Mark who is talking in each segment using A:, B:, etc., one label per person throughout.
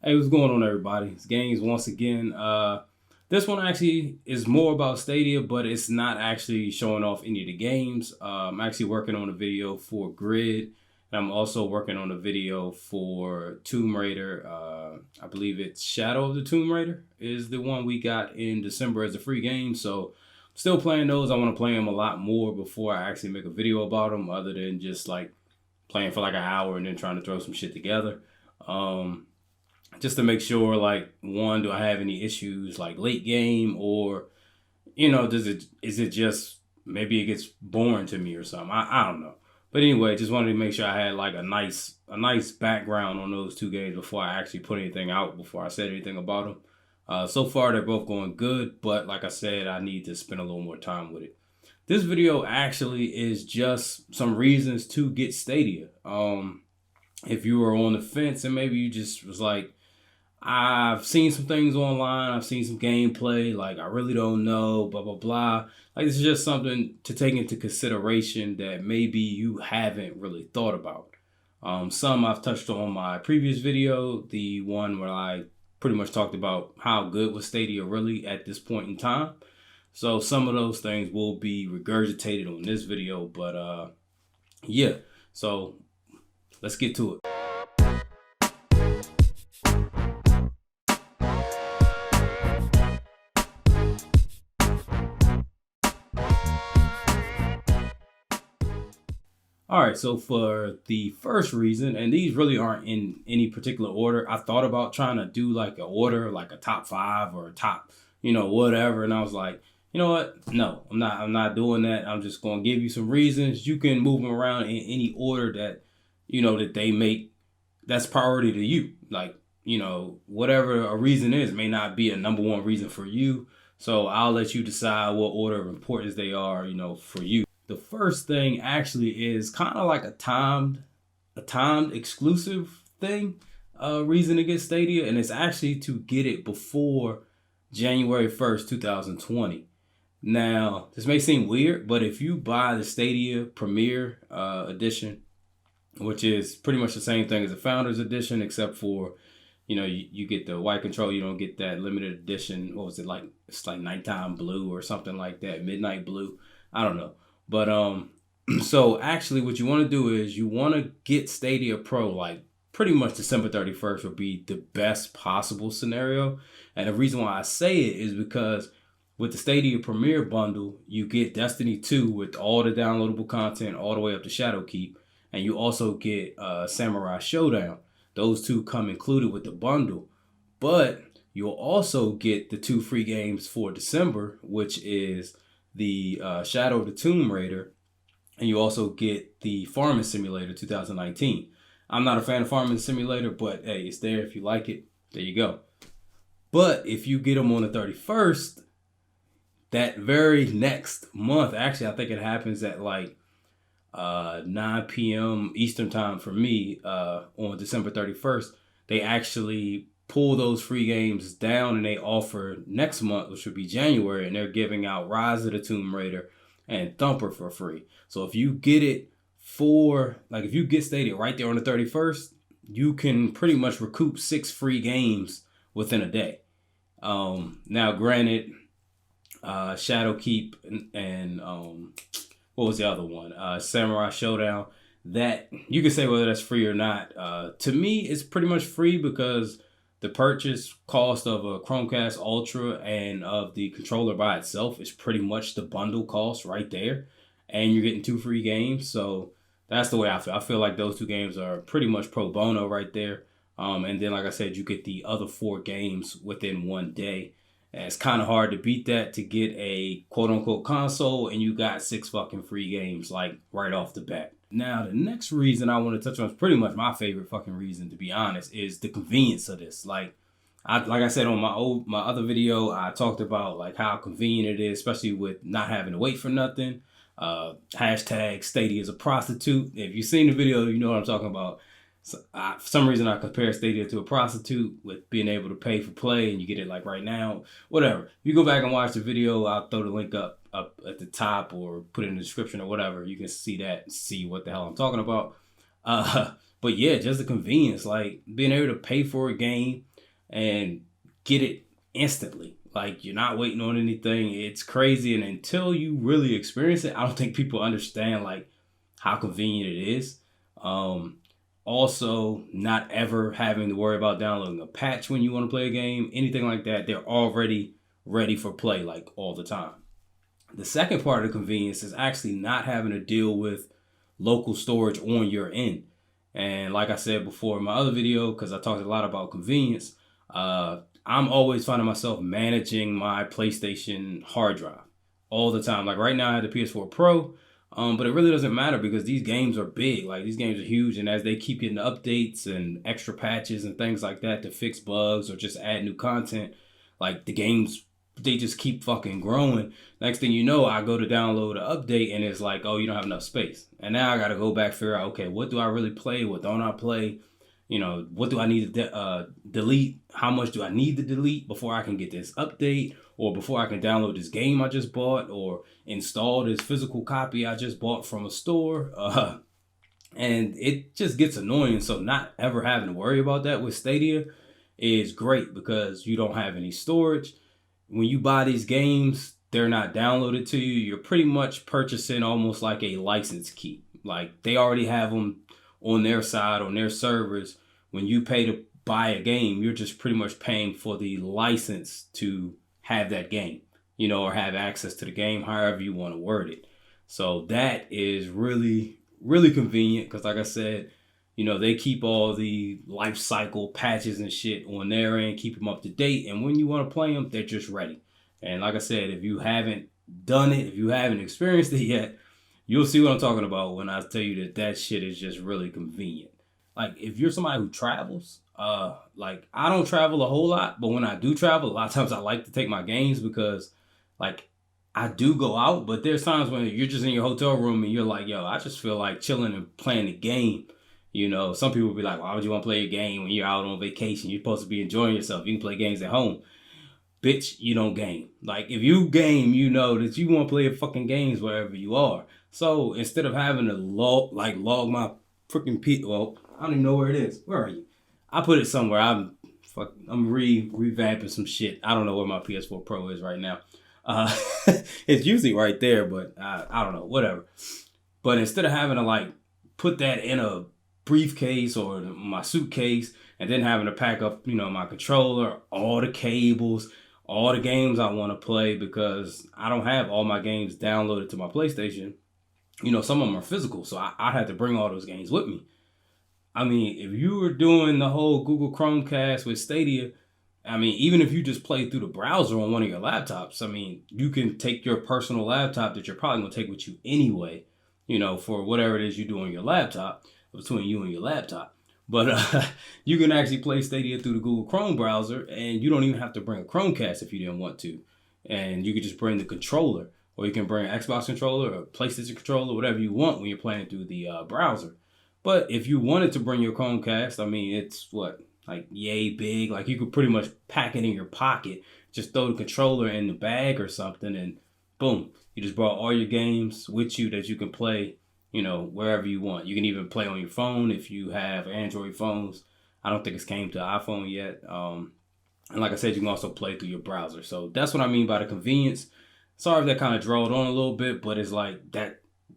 A: Hey, what's going on, everybody? It's Games once again. This one actually is more about Stadia, but it's not actually showing off any of the games. I'm actually working on a video for Grid, and I'm also working on a video for Tomb Raider. I believe it's Shadow of the Tomb Raider is the one we got in December as a free game. So, still playing those. I want to play them a lot more before I actually make a video about them, other than just like playing for like an hour and then trying to throw some shit together. Just to make sure, like, one, do I have any issues like late game, or is it just maybe it gets boring to me or something? I don't know. But anyway, just wanted to make sure I had like a nice background on those two games before I actually put anything out, before I said anything about them. So far they're both going good, but like I said, I need to spend a little more time with it. This video actually is just some reasons to get Stadia. If you were on the fence and maybe you just was like, I've seen some things online, I've seen some gameplay, like I really don't know, blah blah blah. Like, this is just something to take into consideration that maybe you haven't really thought about. Some I've touched on my previous video, the one where I pretty much talked about how good was Stadia really at this point in time. So some of those things will be regurgitated on this video, but yeah. So let's get to it. All right, so for the first reason, and these really aren't in any particular order. I thought about trying to do like an order, like a top five or a top, whatever. And I was like, you know what? No, I'm not doing that. I'm just going to give you some reasons. You can move them around in any order that, that they make that's priority to you. Like, whatever a reason is may not be a number one reason for you. So I'll let you decide what order of importance they are, for you. The first thing actually is kind of like a timed exclusive thing, reason to get Stadia, and it's actually to get it before January 1st, 2020. Now, this may seem weird, but if you buy the Stadia Premier edition, which is pretty much the same thing as the Founders Edition, except for, you get the white control, you don't get that limited edition. What was it like? It's like nighttime blue or something like that, midnight blue. I don't know. But so actually what you want to do is you want to get Stadia Pro like pretty much December 31st would be the best possible scenario. And the reason why I say it is because with the Stadia Premier bundle, you get Destiny 2 with all the downloadable content all the way up to Shadowkeep. And you also get Samurai Showdown. Those two come included with the bundle. But you'll also get the two free games for December, which is the Shadow of the Tomb Raider, and you also get the Farming Simulator 2019. I'm not a fan of Farming Simulator, but hey, it's there if you like it. There you go. But if you get them on the 31st, that very next month, actually, I think it happens at like 9 p.m. Eastern time for me on December 31st, they actually pull those free games down and they offer next month, which would be January, and they're giving out Rise of the Tomb Raider and Thumper for free. So if you get it if you get Stadia right there on the 31st, you can pretty much recoup 6 free games within a day. Now granted, Shadowkeep and what was the other one? Samurai Showdown. That you can say whether that's free or not. To me, it's pretty much free because the purchase cost of a Chromecast Ultra and of the controller by itself is pretty much the bundle cost right there. And you're getting 2 free games. So that's the way I feel. I feel like those 2 games are pretty much pro bono right there. And then, like I said, you get the other 4 games within one day. And it's kind of hard to beat that, to get a quote unquote console and you got 6 fucking free games like right off the bat. Now, the next reason I want to touch on is pretty much my favorite fucking reason, to be honest, is the convenience of this. Like I said on my other video, I talked about like how convenient it is, especially with not having to wait for nothing. Hashtag Stadia is a prostitute. If you've seen the video, you know what I'm talking about. So for some reason, I compare Stadia to a prostitute with being able to pay for play, and you get it like right now. Whatever. If you go back and watch the video, I'll throw the link up at the top or put it in the description or whatever. You can see that and see what the hell I'm talking about. But yeah, just the convenience, like being able to pay for a game and get it instantly. Like, you're not waiting on anything. It's crazy. And until you really experience it, I don't think people understand like how convenient it is. Also, not ever having to worry about downloading a patch when you want to play a game, anything like that. They're already ready for play like all the time. The second part of the convenience is actually not having to deal with local storage on your end. And like I said before in my other video, because I talked a lot about convenience, I'm always finding myself managing my PlayStation hard drive all the time. Like right now I have the PS4 Pro, but it really doesn't matter because these games are big. Like these games are huge, and as they keep getting updates and extra patches and things like that to fix bugs or just add new content, like the games, they just keep fucking growing. Next thing you know, I go to download an update and it's like, oh, you don't have enough space. And now I got to go back, figure out, okay, what do I really play? What don't I play? You know, what do I need to delete? How much do I need to delete before I can get this update, or before I can download this game I just bought, or install this physical copy I just bought from a store? And it just gets annoying. So not ever having to worry about that with Stadia is great because you don't have any storage. When you buy these games, they're not downloaded to you. You're pretty much purchasing almost like a license key. Like they already have them on their side, on their servers. When you pay to buy a game, you're just pretty much paying for the license to have that game, you know, or have access to the game, however you want to word it. So that is really, really convenient because like I said, you know, they keep all the life cycle patches and shit on their end, keep them up to date. And when you want to play them, they're just ready. And like I said, if you haven't done it, if you haven't experienced it yet, you'll see what I'm talking about when I tell you that that shit is just really convenient. Like if you're somebody who travels, like I don't travel a whole lot, but when I do travel, a lot of times I like to take my games because like I do go out, but there's times when you're just in your hotel room and you're like, yo, I just feel like chilling and playing the game. You know, some people will be like, why would you want to play a game when you're out on vacation? You're supposed to be enjoying yourself. You can play games at home. Bitch, you don't game. Like, if you game, you know that you want to play fucking games wherever you are. So, instead of having to log my freaking well, I don't even know where it is. Where are you? I put it somewhere. I'm revamping some shit. I don't know where my PS4 Pro is right now. It's usually right there, but I don't know. Whatever. But instead of having to, like, put that in a briefcase or my suitcase and then having to pack up, you know, my controller, all the cables, all the games I want to play because I don't have all my games downloaded to my PlayStation. You know, some of them are physical, so I had to bring all those games with me. I mean, if you were doing the whole Google Chromecast with Stadia, I mean, even if you just play through the browser on one of your laptops, I mean, you can take your personal laptop that you're probably going to take with you anyway, you know, for whatever it is you do on your laptop, between you and your laptop. But you can actually play Stadia through the Google Chrome browser, and you don't even have to bring a Chromecast if you didn't want to. And you could just bring the controller, or you can bring an Xbox controller or PlayStation controller, whatever you want when you're playing through the browser. But if you wanted to bring your Chromecast, I mean, it's what, like yay big. Like you could pretty much pack it in your pocket, just throw the controller in the bag or something, and boom, you just brought all your games with you that you can play, you know, wherever you want. You can even play on your phone if you have Android phones. I don't think it's came to iPhone yet. And like I said, you can also play through your browser. So that's what I mean by the convenience. Sorry if that kind of drawled on a little bit, but it's like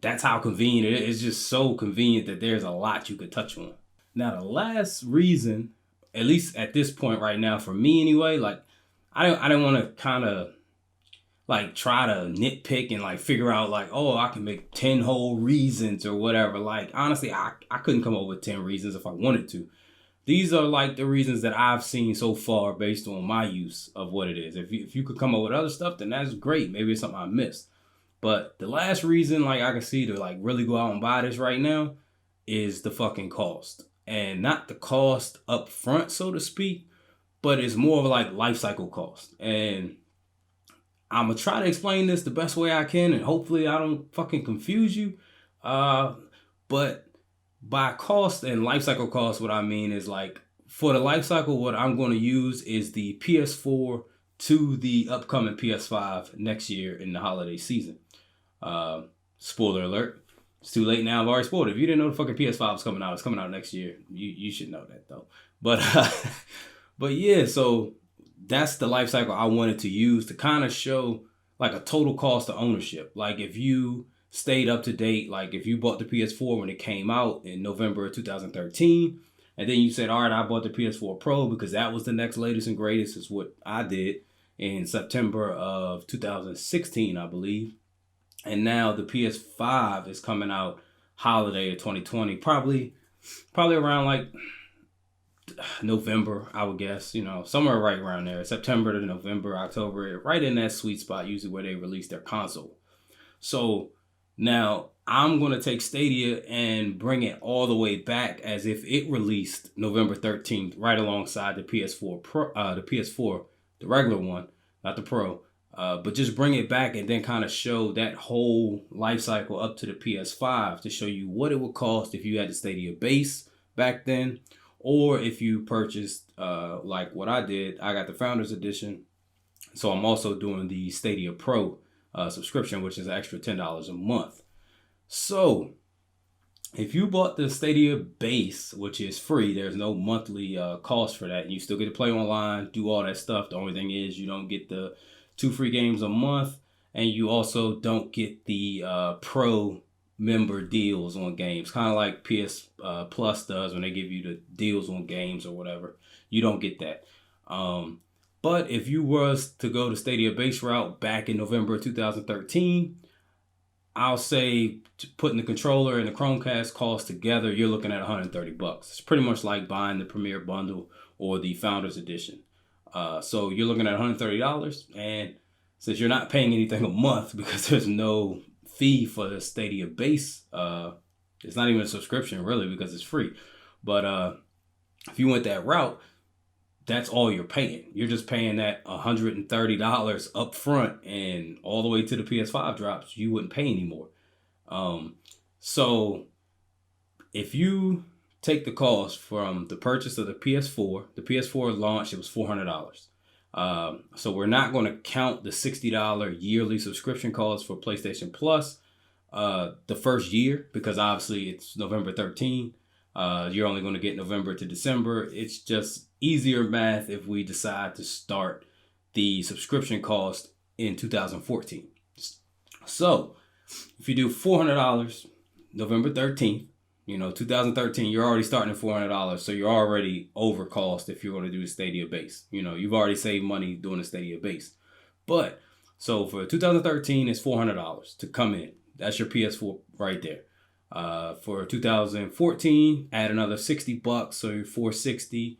A: that's how convenient it is. It's just so convenient that there's a lot you could touch on. Now, the last reason, at least at this point right now, for me anyway, like I don't want to kind of like try to nitpick and like figure out like, oh, I can make 10 whole reasons or whatever. Like, honestly, I couldn't come up with 10 reasons if I wanted to. These are like the reasons that I've seen so far based on my use of what it is. If you could come up with other stuff, then that's great. Maybe it's something I missed. But the last reason like I can see to like really go out and buy this right now is the fucking cost. And not the cost up front, so to speak, but it's more of like life cycle cost. And I'm going to try to explain this the best way I can, and hopefully I don't fucking confuse you. But by cost and life cycle cost, what I mean is like for the life cycle, what I'm going to use is the PS4 to the upcoming PS5 next year in the holiday season. Spoiler alert. It's too late now. I've already spoiled it. If you didn't know the fucking PS5 is coming out, it's coming out next year. You should know that though. But But yeah, so that's the life cycle I wanted to use to kind of show like a total cost of ownership. Like if you stayed up to date, like if you bought the PS4 when it came out in November of 2013, and then you said, all right, I bought the PS4 Pro because that was the next latest and greatest, is what I did in September of 2016, I believe. And now the PS5 is coming out holiday of 2020, probably around like November, I would guess, somewhere right around there, September to November, October, right in that sweet spot, usually where they release their console. So now I'm going to take Stadia and bring it all the way back as if it released November 13th, right alongside the PS4 Pro, the regular one, not the Pro. But just bring it back and then kind of show that whole life cycle up to the PS5 to show you what it would cost if you had the Stadia base back then, or if you purchased, like what I did. I got the Founders Edition. So I'm also doing the Stadia Pro subscription, which is an extra $10 a month. So if you bought the Stadia base, which is free, there's no monthly cost for that. You still get to play online, do all that stuff. The only thing is you don't get the 2 free games a month, and you also don't get the Pro member deals on games, kind of like PS Plus does when they give you the deals on games or whatever. You don't get that. But if you was to go the Stadia base route back in November 2013, I'll say putting the controller and the Chromecast cost together, you're looking at $130. It's pretty much like buying the Premier Bundle or the Founders Edition. So you're looking at $130, and since you're not paying anything a month because there's no fee for the Stadia base, it's not even a subscription really because it's free. But if you went that route, that's all you're paying. You're just paying that $130 up front, and all the way to the PS5 drops, you wouldn't pay anymore. So if you take the cost from the purchase of the PS4 launch, it was $400. So we're not going to count the $60 yearly subscription cost for PlayStation Plus the first year, because obviously it's November 13th. You're only going to get November to December. It's just easier math if we decide to start the subscription cost in 2014. So if you do $400 November 13th, 2013, you're already starting at $400. So you're already over cost if you're going to do the Stadia base. You've already saved money doing the Stadia base. But so for 2013, it's $400 to come in. That's your PS4 right there. For 2014, add another $60, so you're $460.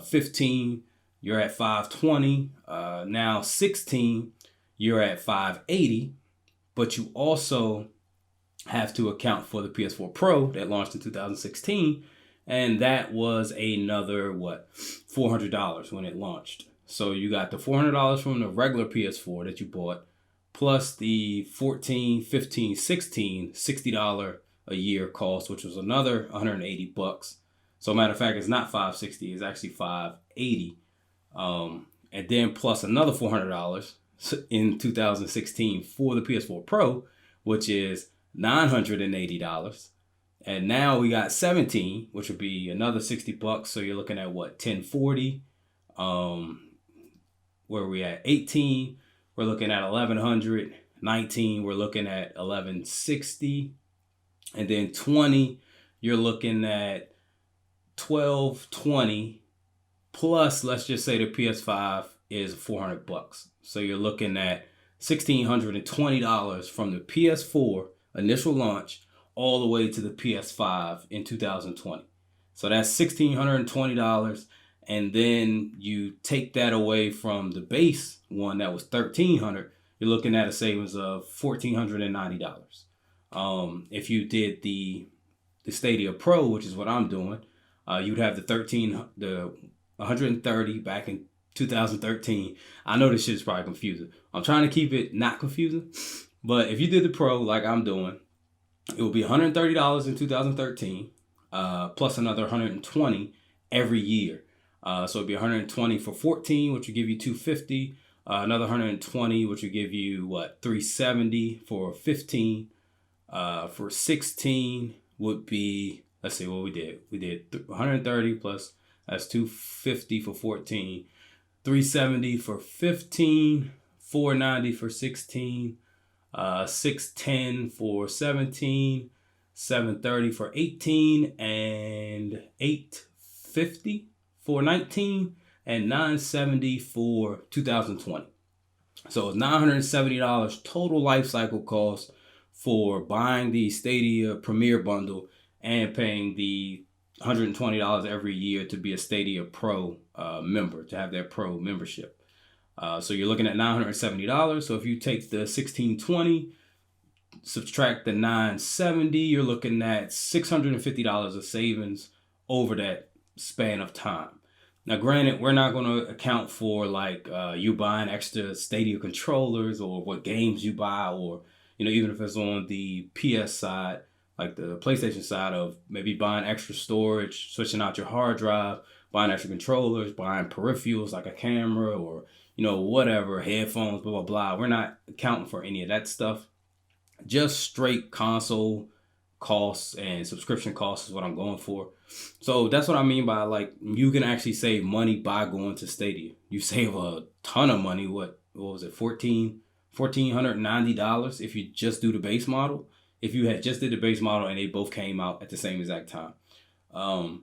A: 15, you're at $520. Now 16, you're at $580. But you also have to account for the PS4 Pro that launched in 2016, and that was another $400 when it launched. So you got the $400 from the regular PS4 that you bought, plus the 14, 15, 16, $60 a year cost, which was another $180. So matter of fact, it's not $560, it's actually $580. And then plus another $400 in 2016 for the PS4 Pro, which is $980. And now we got 17, which would be another $60. So you're looking at $1040. Where we at 18, we're looking at $1,100. 19, we're looking at $1,160. And then 20, you're looking at $1,220, plus let's just say the PS5 is $400. So you're looking at $1,620 from the PS4 initial launch all the way to the PS5 in 2020. So that's $1,620, and then you take that away from the base one that was $1,300. You're looking at a savings of $1,490. If you did the Stadia Pro, which is what I'm doing, you'd have the 130 back in 2013. I know this shit is probably confusing. I'm trying to keep it not confusing, but if you did the Pro like I'm doing, it would be $130 in 2013, plus another $120 every year. So it'd be $120 for 14, which would give you $250. Another $120, which would give you $370 for 15. For 16 would be, let's see what we did. We did 130 plus That's $250 for 14, $370 for 15, $490 for 16, $610 for 17, $730 for 18, and $850 for 19, and $970 for 2020. So it's $970 total life cycle cost for buying the Stadia Premier bundle and paying the $120 every year to be a Stadia Pro member, to have their Pro membership. So you're looking at $970. So if you take the 1620, subtract the 970, you're looking at $650 of savings over that span of time. Now, granted, we're not going to account for like you buying extra Stadia controllers or what games you buy, or even if it's on the PS side, like the PlayStation side, of maybe buying extra storage, switching out your hard drive, buying extra controllers, buying peripherals like a camera or whatever, headphones, blah blah blah. We're not accounting for any of that stuff. Just straight console costs and subscription costs is what I'm going for. So that's what I mean by like you can actually save money by going to Stadia. You save a ton of money. What was it? $1,490 if you just do the base model. If you had just did the base model and they both came out at the same exact time. And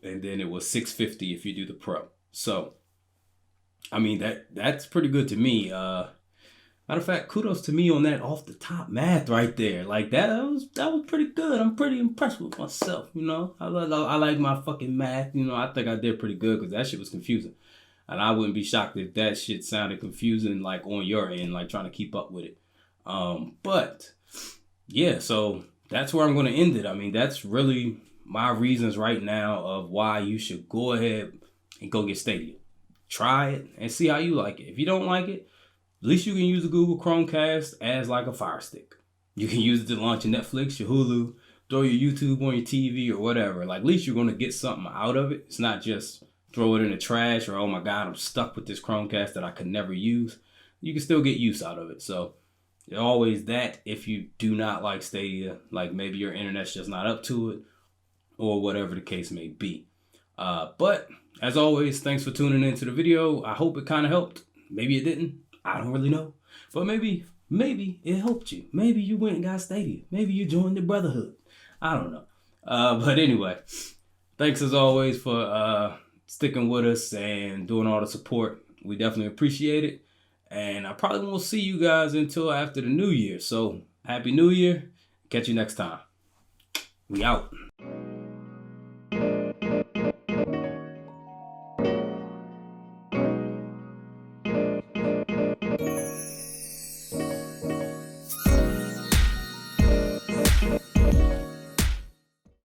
A: then it was $650 if you do the Pro. So I mean that's pretty good to me. Matter of fact, kudos to me on that off the top math right there. Like that was pretty good. I'm pretty impressed with myself. I like my fucking math. I think I did pretty good because that shit was confusing, and I wouldn't be shocked if that shit sounded confusing like on your end, like trying to keep up with it. But yeah, so that's where I'm going to end it. I mean, that's really my reasons right now of why you should go ahead and go get Stadia. Try it and see how you like it. If you don't like it, at least you can use the Google Chromecast as like a Fire Stick. You can use it to launch your Netflix, your Hulu, throw your YouTube on your TV or whatever. Like at least you're going to get something out of it. It's not just throw it in the trash or, oh my God, I'm stuck with this Chromecast that I could never use. You can still get use out of it. So always that if you do not like Stadia, like maybe your internet's just not up to it or whatever the case may be. But as always, thanks for tuning into the video. I hope it kind of helped. Maybe it didn't. I don't really know. But maybe it helped you. Maybe you went and got Stadia. Maybe you joined the brotherhood. I don't know. But anyway, thanks as always for sticking with us and doing all the support. We definitely appreciate it. And I probably won't see you guys until after the new year. So happy new year. Catch you next time. We out.